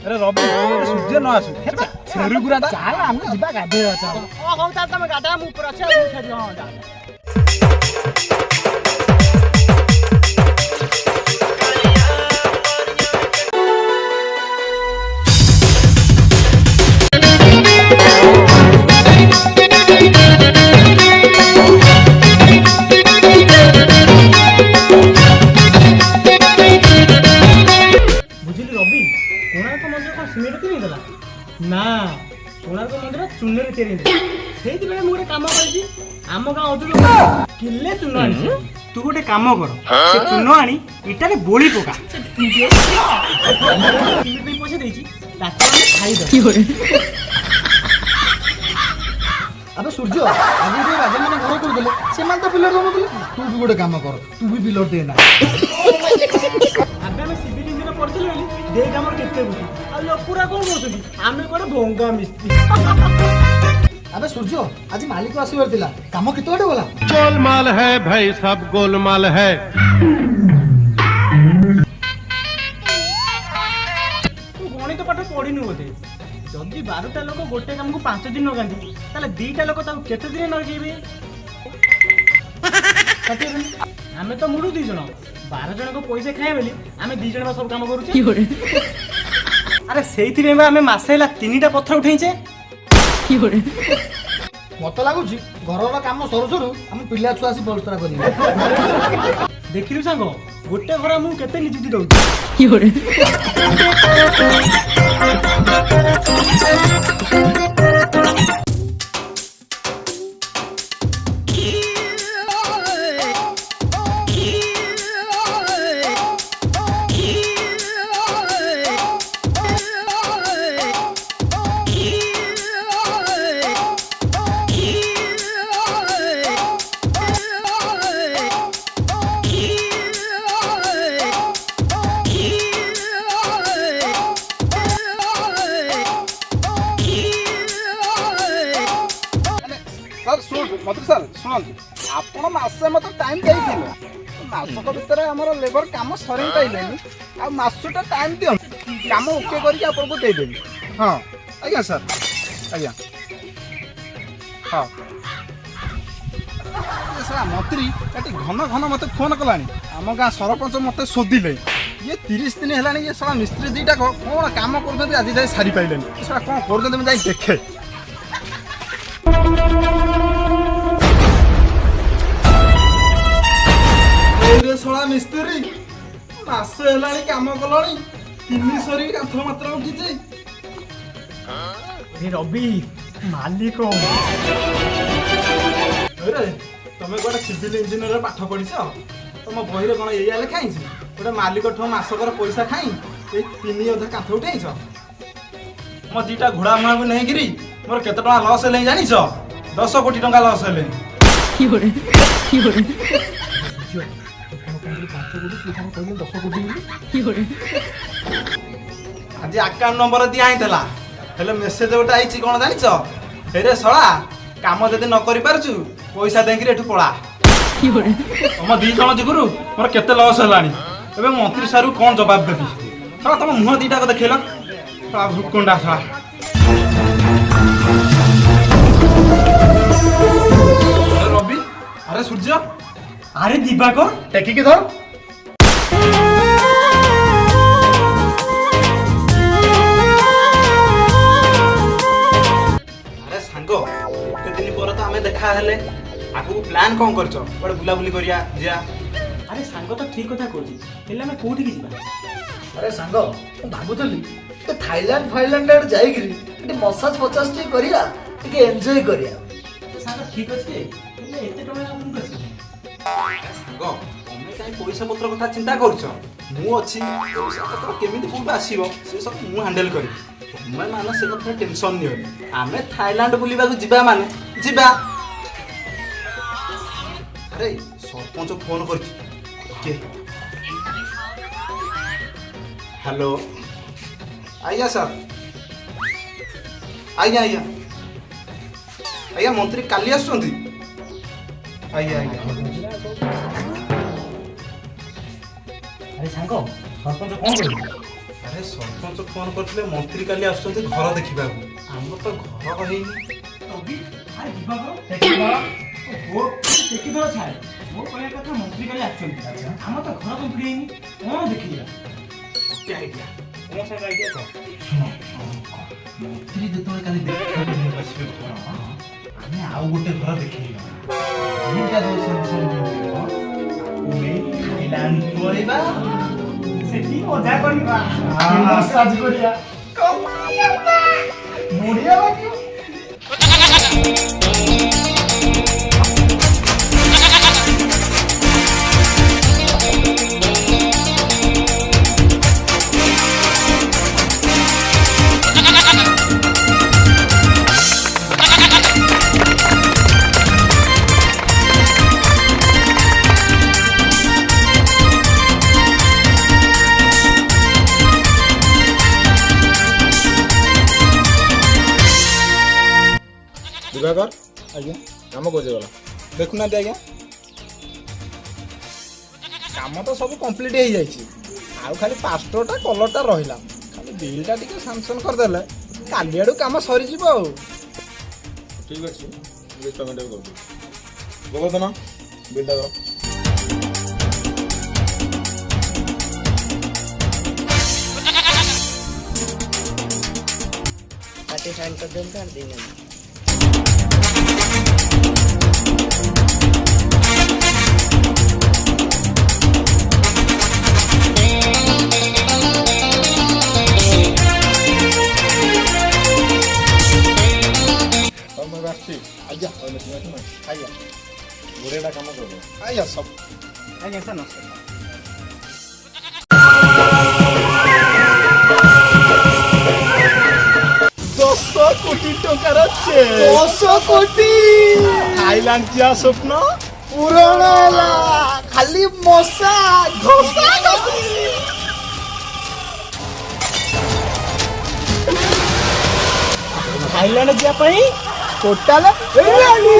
अरे रवि सूर्य न आसु छेरु गुराटा चाल हम जिबा गाधेवा चाल हो चाल तुम गाधा मु ऊपर अच्छे मु छेड़ हां जा ना कोणार्क मंदिर चूନରେ ତିଆରି ସେଇଥିପାଇଁ ମୁଁ ଗୋଟେ କାମ କରିଛି ଆମ ଗାଁ ଅଧୁରୁ କିଲେ ଚୂନ ଆଣିଛି ତୁ ଗୋଟେ କାମ କର ସେ ଚୂନ ଆଣି ଇଟାରେ ବୋଳି ପକା ପାଇଁ ପଇସା ଦେଇଛି ତାକୁ ଆମେ ଖାଇଦବା अबे सूर्य अभी जो राजा माने घर कर देले से मान तो पिलर दम तू भी गोटे काम कर तू भी पिलर दे ना अबे हम सिविल इंजीनियर पढ़थिल बोली दे हमर केते बुझी आ लोपुरा कोन बोसुदी आमे कोन भोंगा मिस्त्री अबे सूर्य आज मालिक आसीवर थिला काम केते बडे बोला गोलमाल है भाई सब गोलमाल है तू गणित पाठ पढ़िनु बोते जदि 12टा लोक गोटे काम को 5 दिन लगांती ताले 2टा लोक ताऊ केते दिन न जेबे हमें तो मुडू 2 जण 12 जण को पैसे खाए बोली हमें 2 जण सब काम करू छे अरे सेहिति में हमें मासेला 3टा पत्थर उठैछे मत लागुची घरर काम सरू सरू हम पिल्ला छुआ आसी बलस्तरा करी देखिलु सांगो गोटे घर मु केते निजुति दउ मधुर सर शुणु आपण मासे मत टाइम देइथिले मासक भितर हमर लेबर काम सरी पाइलेनी आ मासुटा टाइम दियो काम ओके करके आपन को दे देबी हां आज्ञा सर आज्ञा हां सर मंत्री एटी घन घन मते फोन कलानी आम गां सरपंच मते सोदिले ये 30 दिन हेलानी ये साला मिस्त्री दीटा कोन काम करदे आज जाय सारी पाइलेनी साला कोन करदे मैं जाई देखे सोला मिस्त्री मासे हेलानी काम कलनी 3 सरी कांथ मात्र उठिছে ए रवि मालिक अरे तमे गोटे सिविल इंजीनियर पाठ पढिछ तम बही रे कोन एया लेखाइछ गोटे मालिक ठो मासकर पैसा खाई ए 3 अधा कांथ उठैछ म दीटा घोड़ा मां को नहीं गिरी मोर केते टका लॉस हेले जानिछ 10 कोटी टका लॉस हेले आज अकाउंट नंबर दिया आइतला हेले मेसेज गोटे आइछि कोन जानिछ हेरे सळा काम जदि न करि पारछु पैसा देंकि एठु पळा हम 2 जण जिगुरु मोर केते लॉस हेलानी एबे मंत्री सारू कोन जवाब देबी सळा तम मुह दीटा को देखैला सळा भुकुंडा सळा रवि अरे सूर्य अरे दिवाकर टेकी के धर अरे सांगो के दिन पर तो हमें देखा हेले आगु प्लान कोन करछ बड बुला बुली करिया जिया अरे सांग तो ठीक कथा कहछि हेले हमें कोठी की जिबा अरे सांग भाबुतली तो थाईलैंड आड़ जाईगिरी एटी मसाज 50 टी करिया टिके एन्जॉय करिया सांग ठीक अछि हेले एते टका हम कछि सांगो तमे काई पैसा पत्र कथा चिंता करछ मु अछि पैसा पत्र केमिति कोन आसीबो से सब मु हैंडल करी मैं मानो से कथा टेंशन नियो आमे थाईलैंड बुलीबा को जिबा माने जिबा अरे सरपंच फोन करछि के हेलो आइया सर आइया आइया आइया मंत्री काली आछंती आइया आइया अरे सांग सरपंच कोन करबो ଆରେ ସରପଞ୍ଚ ଫୋନ କରିଥିଲେ ମନ୍ତ୍ରୀ କାଲି ଆସୁଛନ୍ତି ଘର ଦେଖିବାକୁ ଆମର ତ ଘର ହେଇନି। ଆରେ ଯିବା କର ଦେଖିଦଳ ଦେଖିଦଳ ଛାଡେ ମୋ କହିବା କଥା ମନ୍ତ୍ରୀ କାଲି ଆସୁଛନ୍ତି ଆମର ତ ଘର କମ୍ପ୍ଲିଟ୍ ହେଇନି କଣ ଦେଖିବା ଆଇଡିଆ କଣ ସାର୍ ଆଇଡିଆ କହ ମନ୍ତ୍ରୀ ଯେତେବେଳେ କାଲି ଦେଖିବାକୁ ଆସିବେ ଘର ଆମେ ଆଉ ଗୋଟେ ଘର ଦେଖେଇବା ଦିଟା ଥାଇଲାଣ୍ଡ ପଳେଇବା ସେଠି ମଜା କରିବା ମସାଜ କରିବା ବଢିଆ ଲାଗିବ। ଦିବାକର ଆଜ୍ଞା କାମ କରୁଛି ଗଲା ଦେଖୁନାହାନ୍ତି ଆଜ୍ଞା କାମ ତ ସବୁ କମ୍ପ୍ଲିଟ୍ ହେଇଯାଇଛି ଆଉ ଖାଲି ପାଷ୍ଟରଟା କଲରଟା ରହିଲା ଖାଲି ବିଲ୍ଟା ଟିକେ ସାଙ୍ଗସନ୍ କରିଦେଲେ କାଲି ଆଡ଼କୁ କାମ ସରିଯିବ ଆଉ ଠିକ୍ ଅଛି ପେମେଣ୍ଟ କରୁଛି ଗୋବର୍ଦ୍ଧନ ବିଲ୍ଟା କର ସାଇନ୍ କରିଦିଅନ୍ତୁ ଆଉ ଦେଇଦିଅନ୍ତୁ। ଆଜ୍ଞା ଆଜ୍ଞା ବଢ଼ିଆଟା କାମ କରିବ ଆଜ୍ଞା ସବୁ ଆଜ୍ଞା ସାର୍ ନମସ୍କାର। 10 କୋଟି ଟଙ୍କାର ଚେକ୍ 10 କୋଟି ଥାଇଲାଣ୍ଡ ଯିବା ସ୍ୱପ୍ନ ପୂରଣ ହେଲା ଖାଲି ମଶା ଘଷା ଘଷି ଥାଇଲାଣ୍ଡ ଯିବା ପାଇଁ ଟୋଟାଲ ରେଡି